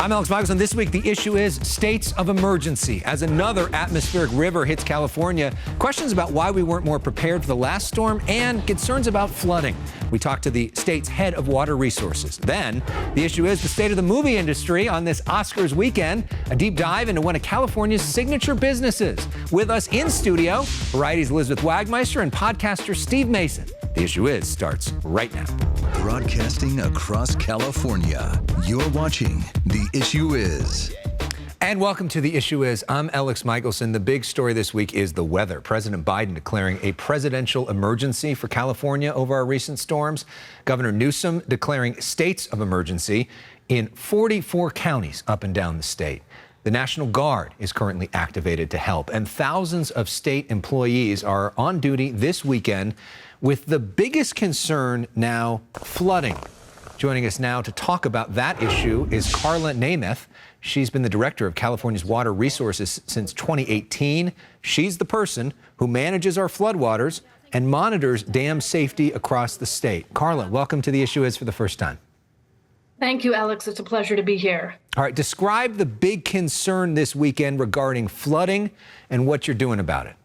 I'm Elex Michaelson. This week, the issue is states of emergency. As another atmospheric river hits California, questions about why we weren't more prepared for the last storm and concerns about flooding. We talked to the state's head of water resources. Then, the issue is the state of the movie industry on this Oscars weekend. A deep dive into one of California's signature businesses. With us in studio, Variety's Elizabeth Wagmeister and podcaster Steve Mason. The issue is starts right now. Broadcasting across California, you're watching The Issue Is. And welcome to The Issue Is. I'm Elex Michaelson. The big story this week is the weather. President Biden declaring a presidential emergency for California over our recent storms. Governor Newsom declaring states of emergency in 44 counties up and down the state. The National Guard is currently activated to help, and thousands of state employees are on duty this weekend with the biggest concern now, flooding. Joining us now to talk about that issue is Karla Nemeth. She's been the director of California's water resources since 2018. She's the person who manages our floodwaters and monitors dam safety across the state. Karla, welcome to The Issue Is for the first time. Thank you, Alex. It's a pleasure to be here. All right, describe the big concern this weekend regarding flooding and what you're doing about it.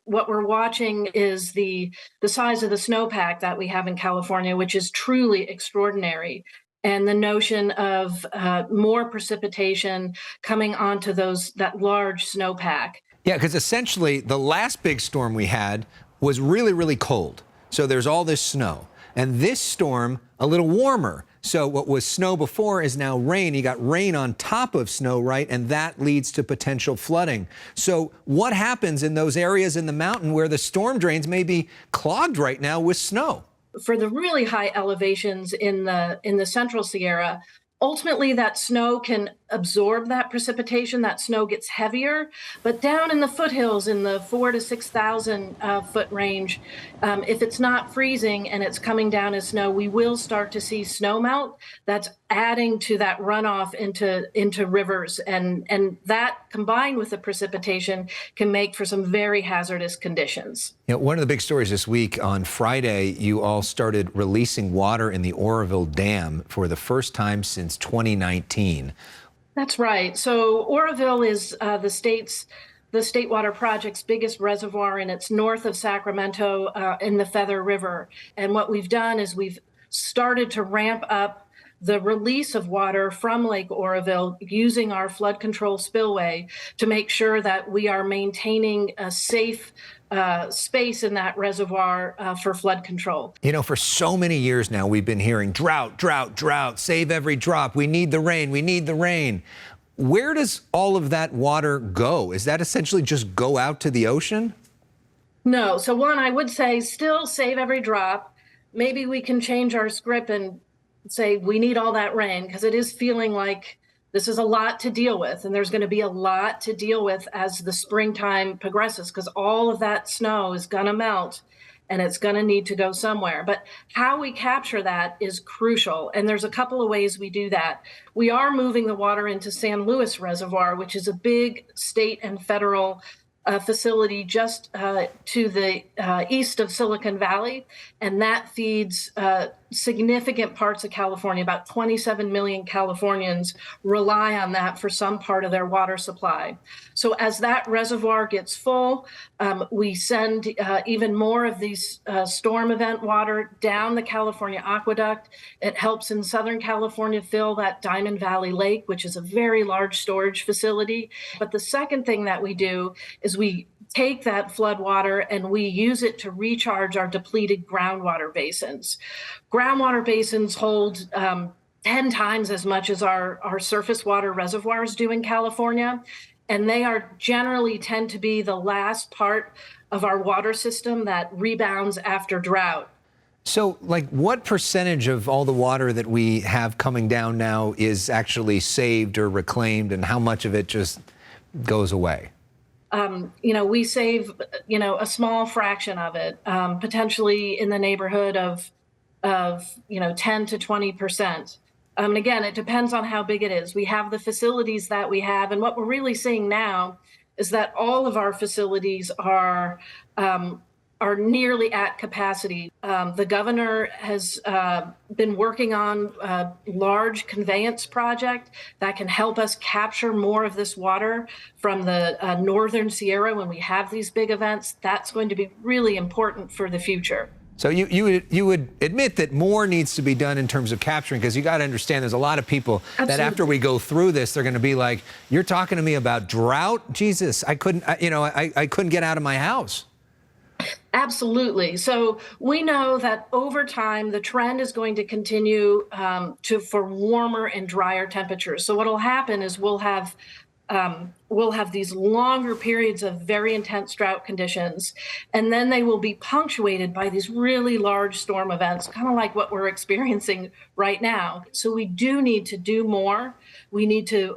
What we're watching is the size of the snowpack that we have in California, which is truly extraordinary. And the notion of more precipitation coming onto that large snowpack. Yeah, because essentially the last big storm we had was really, really cold. So there's all this snow. And this storm, a little warmer. So what was snow before is now rain. You got rain on top of snow, right? And that leads to potential flooding. So what happens in those areas in the mountain where the storm drains may be clogged right now with snow? For the really high elevations in the Central Sierra, ultimately that snow can absorb that precipitation. That snow gets heavier, but down in the foothills in the 4,000 to 6,000 foot range, if it's not freezing and it's coming down as snow, we will start to see snow melt. That's adding to that runoff into rivers, and that combined with the precipitation can make for some very hazardous conditions. You know, one of the big stories this week, on Friday, you all started releasing water in the Oroville Dam for the first time since 2019. That's right. So Oroville is the State Water Project's biggest reservoir, and it's north of Sacramento in the Feather River. And what we've done is we've started to ramp up the release of water from Lake Oroville using our flood control spillway to make sure that we are maintaining a safe space in that reservoir for flood control. You know, for so many years now, we've been hearing drought, drought, drought, save every drop. We need the rain. We need the rain. Where does all of that water go? Is that essentially just go out to the ocean? No. So one, I would say still save every drop. Maybe we can change our script and say we need all that rain, because it is feeling like this is a lot to deal with, and there's going to be a lot to deal with as the springtime progresses, because all of that snow is going to melt and it's going to need to go somewhere. But how we capture that is crucial, and there's a couple of ways we do that. We are moving the water into San Luis Reservoir, which is a big state and federal facility just to the east of Silicon Valley, and that feeds significant parts of California. About 27 million Californians rely on that for some part of their water supply. So as that reservoir gets full, we send even more of these storm event water down the California aqueduct. It helps in Southern California fill that Diamond Valley Lake, which is a very large storage facility. But the second thing that we do is we take that flood water and we use it to recharge our depleted groundwater basins. Groundwater basins hold 10 times as much as our surface water reservoirs do in California, and they are generally tend to be the last part of our water system that rebounds after drought. So, like, what percentage of all the water that we have coming down now is actually saved or reclaimed, and how much of it just goes away? We save, a small fraction of it, potentially in the neighborhood of 10 to 20%. And again, it depends on how big it is. We have the facilities that we have, and what we're really seeing now is that all of our facilities are are nearly at capacity. The governor has been working on a large conveyance project that can help us capture more of this water from the northern Sierra when we have these big events. That's going to be really important for the future. So you would admit that more needs to be done in terms of capturing, because you got to understand there's a lot of people that after we go through this, they're going to be like, you're talking to me about drought? Jesus, I couldn't get out of my house. Absolutely. So we know that over time, the trend is going to continue for warmer and drier temperatures. So what will happen is we'll have these longer periods of very intense drought conditions, and then they will be punctuated by these really large storm events, kind of like what we're experiencing right now. So we do need to do more. We need to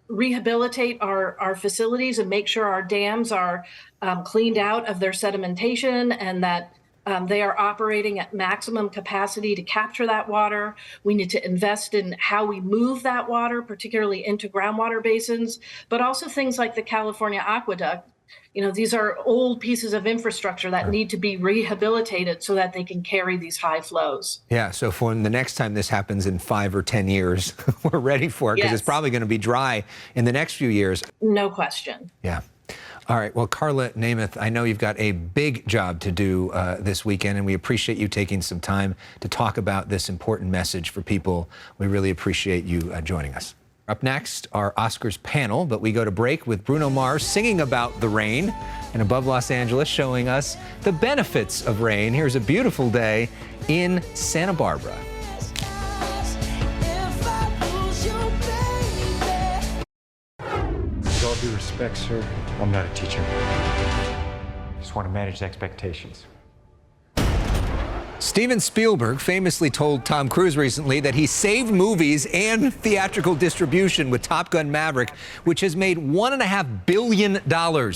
rehabilitate our facilities and make sure our dams are cleaned out of their sedimentation and that they are operating at maximum capacity to capture that water. We need to invest in how we move that water, particularly into groundwater basins, but also things like the California aqueduct. These are old pieces of infrastructure that need to be rehabilitated so that they can carry these high flows. Yeah, so for the next time this happens in 5 or 10 years, we're ready for it, because it's probably going to be dry in the next few years. No question. Yeah. All right. Well, Karla Nemeth, I know you've got a big job to do this weekend, and we appreciate you taking some time to talk about this important message for people. We really appreciate you joining us. Up next, our Oscars panel, but we go to break with Bruno Mars singing about the rain, and above Los Angeles showing us the benefits of rain. Here's a beautiful day in Santa Barbara. With all due respect, sir, I'm not a teacher. I just want to manage expectations. Steven Spielberg famously told Tom Cruise recently that he saved movies and theatrical distribution with Top Gun Maverick, which has made $1.5 billion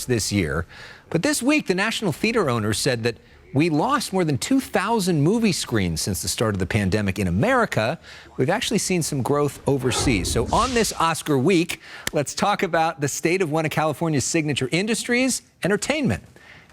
this year. But this week, the National Theater owners said that we lost more than 2,000 movie screens since the start of the pandemic in America. We've actually seen some growth overseas. So on this Oscar week, let's talk about the state of one of California's signature industries, entertainment.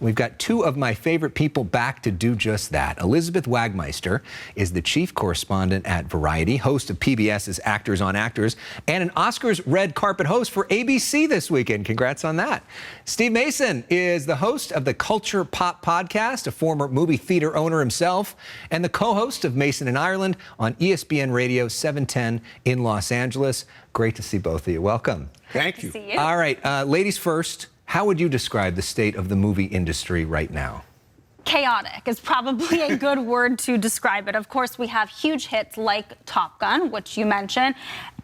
We've got two of my favorite people back to do just that. Elizabeth Wagmeister is the chief correspondent at Variety, host of PBS's Actors on Actors, and an Oscars red carpet host for ABC this weekend. Congrats on that. Steve Mason is the host of the Culture Pop podcast, a former movie theater owner himself, and the co-host of Mason in Ireland on ESPN Radio 710 in Los Angeles. Great to see both of you. Welcome. Thank you. See you. All right, ladies first. How would you describe the state of the movie industry right now? Chaotic is probably a good word to describe it. Of course, we have huge hits like Top Gun, which you mentioned,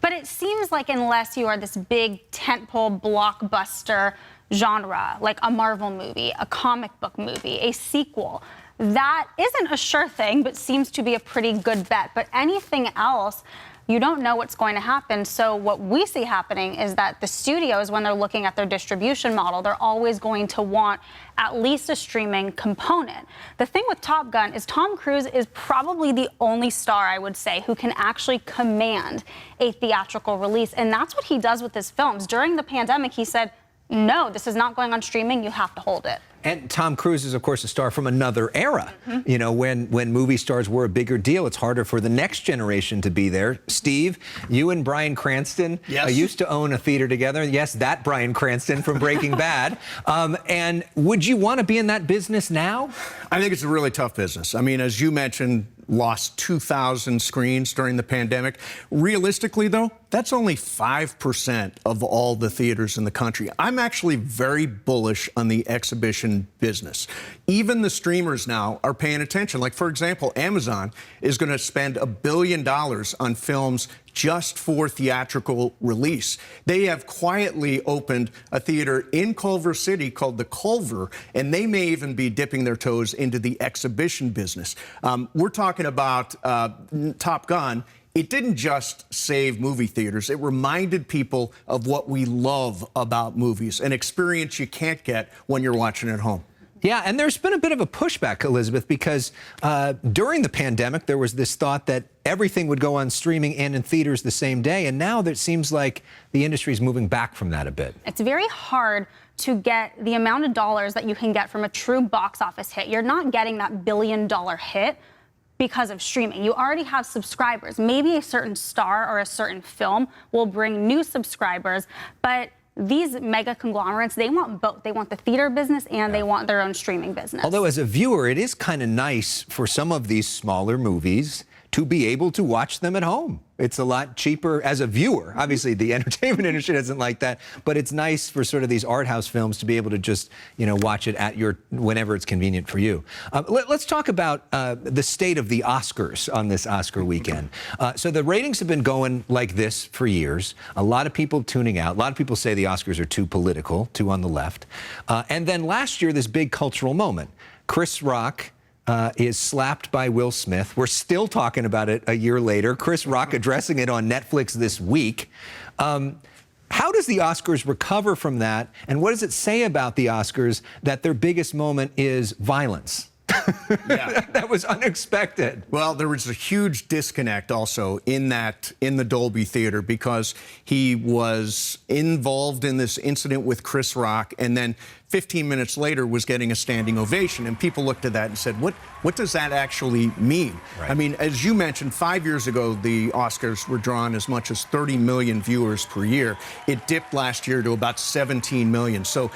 but it seems like unless you are this big tentpole blockbuster genre, like a Marvel movie, a comic book movie, a sequel, that isn't a sure thing, but seems to be a pretty good bet. But anything else, you don't know what's going to happen. So what we see happening is that the studios, when they're looking at their distribution model, they're always going to want at least a streaming component. The thing with Top Gun is Tom Cruise is probably the only star, I would say, who can actually command a theatrical release. And that's what he does with his films. During the pandemic, he said, no, this is not going on streaming. You have to hold it. And Tom Cruise is, of course, a star from another era. You know, when movie stars were a bigger deal, it's harder for the next generation to be there. Steve, you and Bryan Cranston used to own a theater together. Yes, that Bryan Cranston from Breaking Bad. And would you want to be in that business now? I think it's a really tough business. I mean, as you mentioned, lost 2,000 screens during the pandemic. Realistically, though, that's only 5% of all the theaters in the country. I'm actually very bullish on the exhibition business. Even the streamers now are paying attention. Like, for example, Amazon is going to spend $1 billion on films just for theatrical release. They have quietly opened a theater in Culver City called the Culver, and they may even be dipping their toes into the exhibition business. We're talking about Top Gun. It didn't just save movie theaters. It reminded people of what we love about movies, an experience you can't get when you're watching at home. Yeah, and there's been a bit of a pushback, Elizabeth, because during the pandemic, there was this thought that everything would go on streaming and in theaters the same day. And now it seems like the industry is moving back from that a bit. It's very hard to get the amount of dollars that you can get from a true box office hit. You're not getting that billion-dollar hit because of streaming. You already have subscribers. Maybe a certain star or a certain film will bring new subscribers, but these mega conglomerates, they want both. They want the theater business and they want their own streaming business. Although as a viewer, it is kind of nice for some of these smaller movies to be able to watch them at home. It's a lot cheaper as a viewer. Obviously, the entertainment industry doesn't like that, but it's nice for sort of these art house films to be able to just, watch it at whenever it's convenient for you. Let's talk about the state of the Oscars on this Oscar weekend. So the ratings have been going like this for years. A lot of people tuning out. A lot of people say the Oscars are too political, too on the left. And then last year, this big cultural moment. Chris Rock is slapped by Will Smith. We're still talking about it a year later. Chris Rock addressing it on Netflix this week. How does the Oscars recover from that? And what does it say about the Oscars that their biggest moment is violence? Yeah. That was unexpected. Well, there was a huge disconnect also in the Dolby Theater because he was involved in this incident with Chris Rock and then 15 minutes later was getting a standing ovation. And people looked at that and said, what does that actually mean? Right. I mean, as you mentioned, 5 years ago, the Oscars were drawn as much as 30 million viewers per year. It dipped last year to about 17 million. So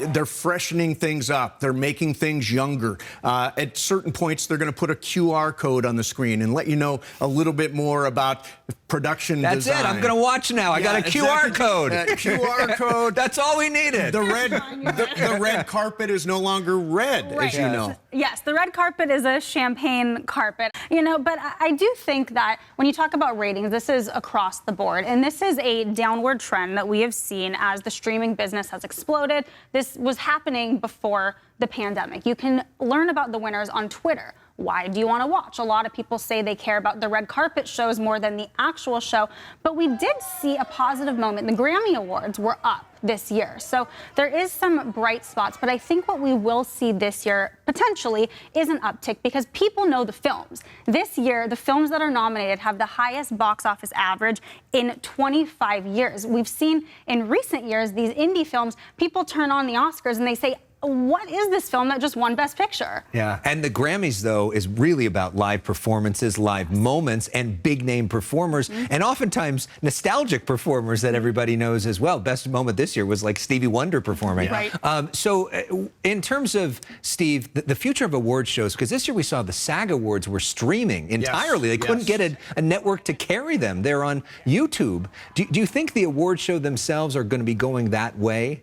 they're freshening things up. They're making things younger. At certain points, they're going to put a QR code on the screen and let you know a little bit more about production design. That's it. I'm going to watch now. I got a QR code. QR code. That's all we needed. The red carpet is no longer red, right. As you know. Yes, the red carpet is a champagne carpet. But I do think that when you talk about ratings, this is across the board. And this is a downward trend that we have seen as the streaming business has exploded. This was happening before the pandemic. You can learn about the winners on Twitter. Why do you want to watch? A lot of people say they care about the red carpet shows more than the actual show, but we did see a positive moment. The Grammy Awards were up this year, so there is some bright spots, but I think what we will see this year potentially is an uptick because people know the films. This year, the films that are nominated have the highest box office average in 25 years. We've seen in recent years, these indie films, people turn on the Oscars and they say, what is this film that just won Best Picture? Yeah, and the Grammys, though, is really about live performances, live moments, and big-name performers, and oftentimes nostalgic performers that everybody knows as well. Best moment this year was like Stevie Wonder performing. Right. So in terms of, Steve, the future of award shows, because this year we saw the SAG Awards were streaming entirely. They couldn't get a network to carry them. They're on YouTube. Do you think the award show themselves are going to be going that way?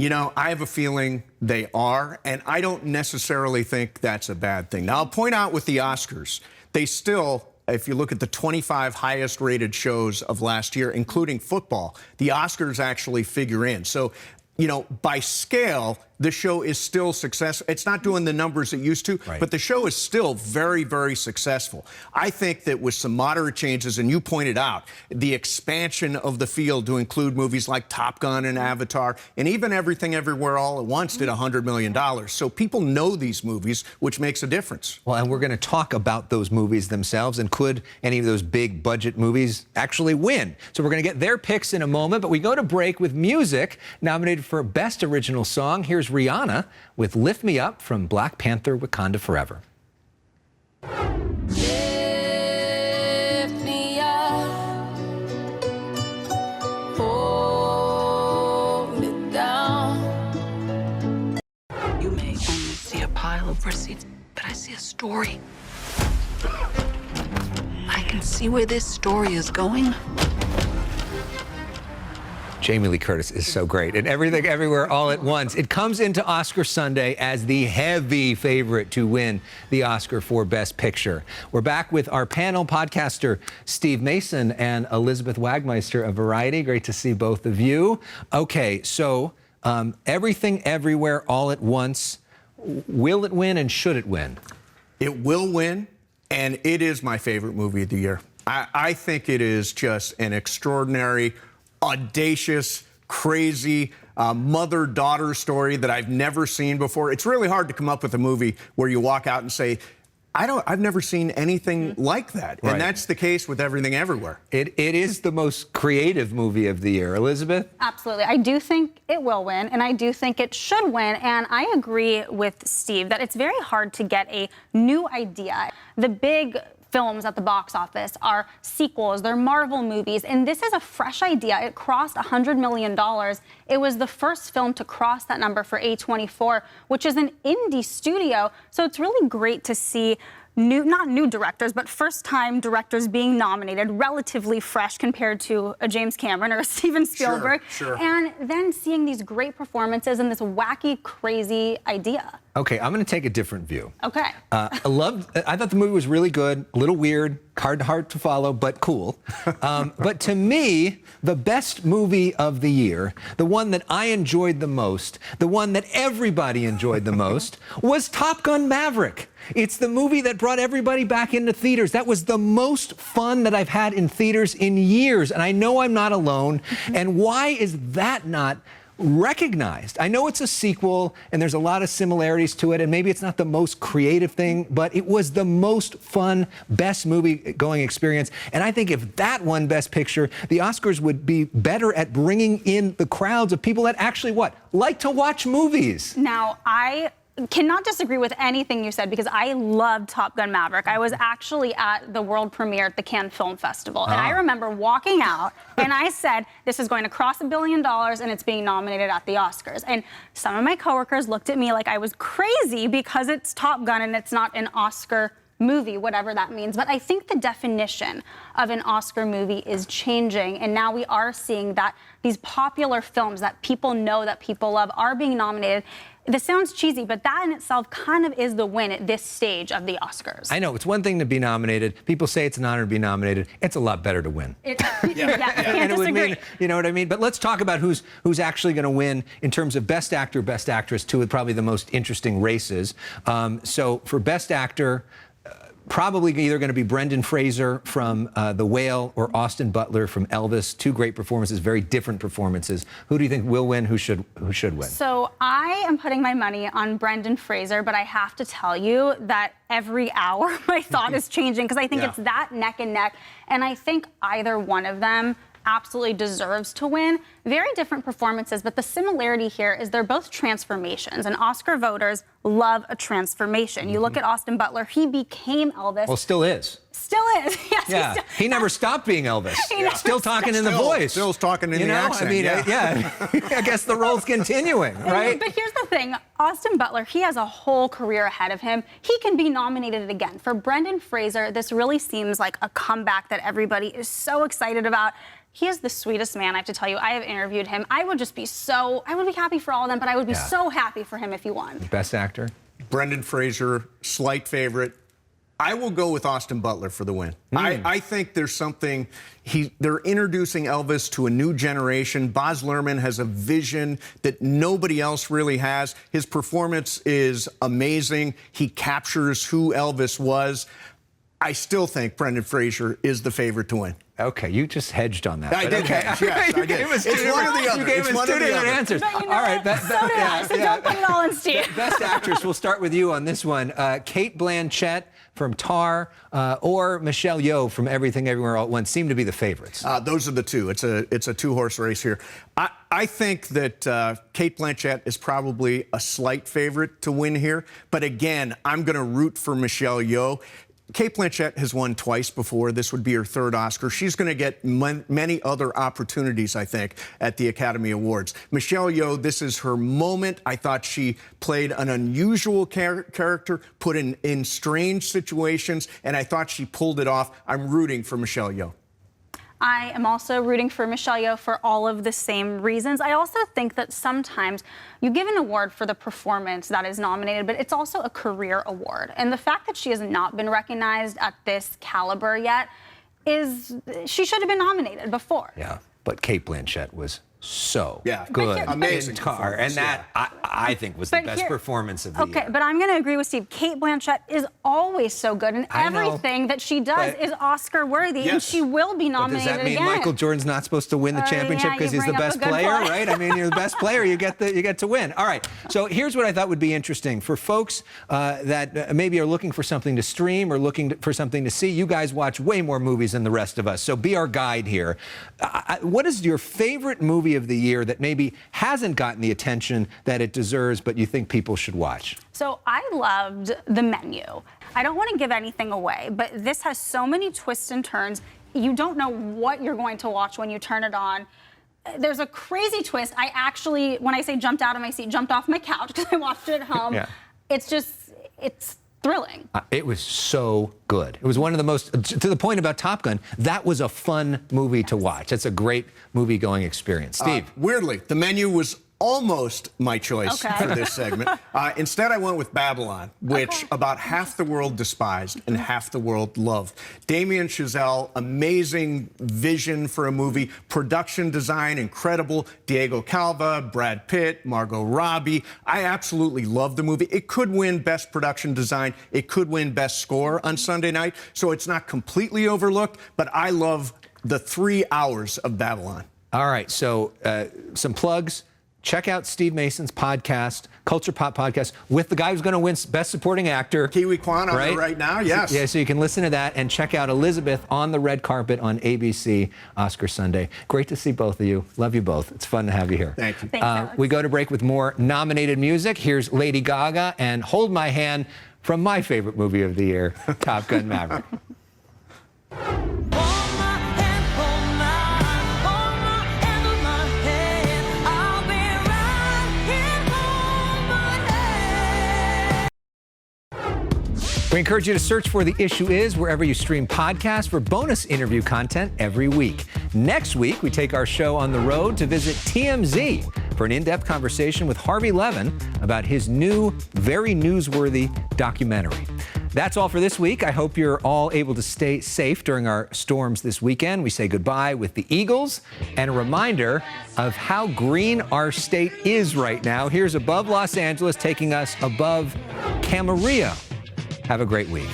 I have a feeling they are, and I don't necessarily think that's a bad thing. Now, I'll point out with the Oscars, they still, if you look at the 25 highest rated shows of last year, including football, the Oscars actually figure in. So, by scale, the show is still successful. It's not doing the numbers it used to, but the show is still very, very successful. I think that with some moderate changes, and you pointed out, the expansion of the field to include movies like Top Gun and Avatar, and even Everything Everywhere All at Once did $100 million. So people know these movies, which makes a difference. Well, and we're going to talk about those movies themselves, and could any of those big budget movies actually win? So we're going to get their picks in a moment, but we go to break with music nominated for Best Original Song. Here's Rihanna with Lift Me Up from Black Panther Wakanda Forever. Lift me up, hold me down. You may only see a pile of receipts, but I see a story. I can see where this story is going. Jamie Lee Curtis is so great. And Everything Everywhere All at Once. It comes into Oscar Sunday as the heavy favorite to win the Oscar for Best Picture. We're back with our panel podcaster, Steve Mason and Elizabeth Wagmeister of Variety. Great to see both of you. Okay, so Everything Everywhere All at Once. Will it win and should it win? It will win, and it is my favorite movie of the year. I think it is just an extraordinary, audacious, crazy, mother-daughter story that I've never seen before. It's really hard to come up with a movie where you walk out and say, I've never seen anything like that. Right. And that's the case with Everything Everywhere. It is the most creative movie of the year. Elizabeth? Absolutely. I do think it will win, and I do think it should win. And I agree with Steve that it's very hard to get a new idea. The big films at the box office are sequels, they're Marvel movies, and this is a fresh idea. It crossed $100 million. It was the first film to cross that number for A24, which is an indie studio. So it's really great to see not new directors, but first-time directors being nominated, relatively fresh compared to a James Cameron or a Steven Spielberg. Sure. And then seeing these great performances and this wacky, crazy idea. Okay, I'm going to take a different view. Okay. I thought the movie was really good, a little weird, hard to follow, but cool. But to me, the best movie of the year, the one that I enjoyed the most, the one that everybody enjoyed the most, was Top Gun Maverick. It's the movie that brought everybody back into theaters. That was the most fun that I've had in theaters in years, and I know I'm not alone. And why is that not recognized? I know it's a sequel and there's a lot of similarities to it, and maybe it's not the most creative thing, but it was the most fun, best movie going experience. And I think if that won Best Picture, the Oscars would be better at bringing in the crowds of people that actually like to watch movies. Now, I cannot disagree with anything you said because I loved Top Gun Maverick. I was actually at the world premiere at the Cannes Film Festival. And I remember walking out and I said, this is going to cross $1 billion and it's being nominated at the Oscars. And some of my coworkers looked at me like I was crazy because it's Top Gun and it's not an Oscar movie, whatever that means. But I think the definition of an Oscar movie is changing. And now we are seeing that these popular films that people know, that people love, are being nominated. This sounds cheesy, but that in itself kind of is the win at this stage of the Oscars. I know, it's one thing to be nominated. People say it's an honor to be nominated. It's a lot better to win. I can't It would disagree. mean, you know what I mean? But let's talk about who's actually going to win in terms of Best Actor, Best Actress, two of probably the most interesting races. So for Best Actor, probably either going to be Brendan Fraser from The Whale or Austin Butler from Elvis. Two great performances, very different performances. Who do you think will win? Who should win? So I am putting my money on Brendan Fraser, but I have to tell you that every hour my thought is changing because I think it's that neck and neck. And I think either one of them absolutely deserves to win. Very different performances, but the similarity here is they're both transformations, and Oscar voters love a transformation. You look at Austin Butler, he became Elvis. Well, still is. Still is. Yes, Yeah, he never stopped being Elvis. Still talking in the Still- voice. still talking in the accent, I mean, yeah. I guess the role's continuing, right? But here's the thing. Austin Butler, he has a whole career ahead of him. He can be nominated again. For Brendan Fraser, this really seems like a comeback that everybody is so excited about. He is the sweetest man, I have to tell you. I have interviewed him. I would be happy for all of them, but I would be so happy for him if he won. Best Actor? Brendan Fraser, slight favorite. I will go with Austin Butler for the win. I think there's something, they're introducing Elvis to a new generation. Baz Luhrmann has a vision that nobody else really has. His performance is amazing. He captures who Elvis was. I still think Brendan Fraser is the favorite to win. Okay, you just hedged on that. I but did okay. hedge, yes, I did. It's It's one or the other. You gave It's us one two or the different other. answers. But you know All right, what? So did I, so don't put it all on Steve. Best Actress, we'll start with you on this one. Kate Blanchett from Tar or Michelle Yeoh from Everything Everywhere All at Once seem to be the favorites. Those are the two. It's a two-horse race here. I think that Kate Blanchett is probably a slight favorite to win here. But again, I'm going to root for Michelle Yeoh. Kate Blanchett has won twice before. This would be her third Oscar. She's going to get many other opportunities, I think, at the Academy Awards. Michelle Yeoh, this is her moment. I thought she played an unusual character, put in strange situations, and I thought she pulled it off. I'm rooting for Michelle Yeoh. I am also rooting for Michelle Yeoh for all of the same reasons. I also think that sometimes you give an award for the performance that is nominated, but it's also a career award. And the fact that she has not been recognized at this caliber yet she should have been nominated before. Yeah, but Kate Blanchett was so Yeah. good. Amazing in Tar, and performance, that I think was the best performance of the year. Okay, but I'm going to agree with Steve. Cate Blanchett is always so good, and I know, everything that she does but- is Oscar worthy, and Yes. she will be But nominated does that mean again. Michael Jordan's not supposed to win the championship yeah, because you he's the bring up best a good player, point. right? I mean, you're the best player, you get to win. All right. So here's what I thought would be interesting for folks that maybe are looking for something to stream or looking for something to see. You guys watch way more movies than the rest of us, so be our guide here. What is your favorite movie of the year that maybe hasn't gotten the attention that it deserves, but you think people should watch? So I loved The Menu. I don't want to give anything away, but this has so many twists and turns. You don't know what you're going to watch when you turn it on. There's a crazy twist. I actually, when I say jumped out of my seat, jumped off my couch because I watched it at home. Yeah. It's thrilling. It was so good. It was one of the most, to the point about Top Gun, that was a fun movie to watch. It's a great movie-going experience. Steve? Weirdly, The Menu was almost my choice Okay. for this segment. Instead, I went with Babylon, which about half the world despised and half the world loved. Damien Chazelle, amazing vision for a movie. Production design, incredible. Diego Calva, Brad Pitt, Margot Robbie. I absolutely loved the movie. It could win Best Production Design. It could win Best Score on Sunday night. So it's not completely overlooked, but I love the 3 hours of Babylon. All right, so some plugs. Check out Steve Mason's podcast, Culture Pop Podcast, with the guy who's going to win Best Supporting Actor. Kiwi Kwan on there right now, yes. Yeah, so you can listen to that and check out Elizabeth on the red carpet on ABC Oscar Sunday. Great to see both of you. Love you both. It's fun to have you here. Thank you. Thanks, Alex. We go to break with more nominated music. Here's Lady Gaga and Hold My Hand from my favorite movie of the year, Top Gun Maverick. We encourage you to search for The Issue Is wherever you stream podcasts for bonus interview content every week. Next week, we take our show on the road to visit TMZ for an in-depth conversation with Harvey Levin about his new, very newsworthy documentary. That's all for this week. I hope you're all able to stay safe during our storms this weekend. We say goodbye with the Eagles and a reminder of how green our state is right now. Here's above Los Angeles, taking us above Camarillo. Have a great week.